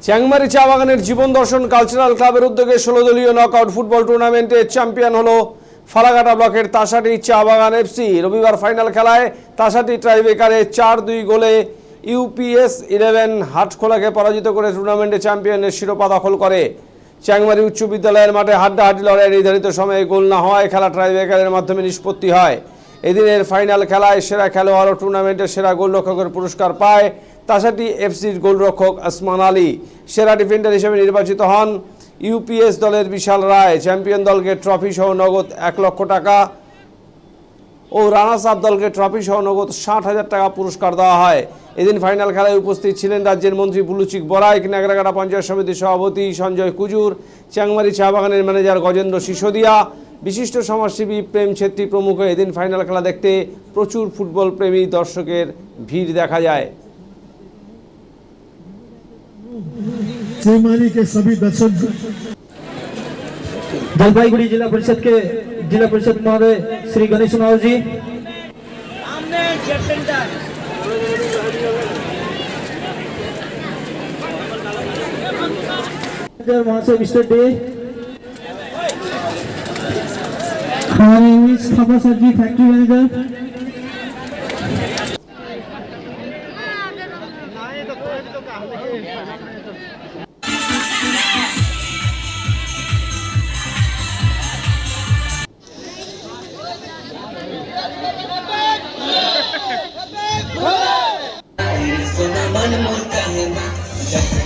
চ্যাংমারি চা বাগানের জীবন দর্শন কালচারাল ক্লাবের উদ্যোগে 16 দলীয় নকআউট ফুটবল টুর্নামেন্টে চ্যাম্পিয়ন হলো ফালাকাটা ব্লকের তাসাটি চা বাগান এফসি। রবিবার ফাইনাল খেলায় তাসাটি ট্রাইবেকারে 4-2 গোলে ইউপিএস 11 হাটখোলাকে পরাজিত করে টুর্নামেন্টে চ্যাম্পিয়নের শিরোপা দখল করে। চ্যাংমারি উচ্চ বিদ্যালয়ের মাঠে হাড্ডাহাড্ডি লড়াইয়ের নির্ধারিত সময়ে গোল না হওয়ায় খেলা ট্রাইবেকারের মাধ্যমে নিষ্পত্তি হয়। এদিনের ফাইনাল খেলায় সেরা খেলোয়াড় ও টুর্নামেন্টের সেরা গোলরক্ষকের পুরস্কার পায় তাসাটি এফসির গোলরক্ষক আসমান আলী। সেরা ডিফেন্ডার হিসেবে নির্বাচিত হন ইউপিএস দলের বিশাল রায়। চ্যাম্পিয়ন দলকে ট্রফি সহ নগদ 1 লক্ষ টাকা ও রানার্স আপ দলকে ট্রফি সহ নগদ 60,000 টাকা পুরস্কার দেওয়া হয়। এদিন ফাইনাল খেলায় উপস্থিত ছিলেন রাজ্যের মন্ত্রী বুলুচিক বরাইক, নাগরাকাটা পঞ্চায়েত সমিতির সভাপতি সঞ্জয় কুজুর, চ্যাংমারি চা বাগানের ম্যানেজার গজেন্দ্র সিসোদিয়া, বিশিষ্ট সমাজসেবী প্রেম ছেত্রী প্রমুখ। এদিন ফাইনাল খেলা দেখতে প্রচুর ফুটবল প্রেমী দর্শকের ভিড় দেখা যায়। चैमारी के सभी दर्शक जलपाईगुड़ी जिला परिषद महोदय श्री गणेश नाव जी, वहां से मिस्टर डे, हमारे थापा सर जी फैक्ट्री मैनेजर, मन मुर्का है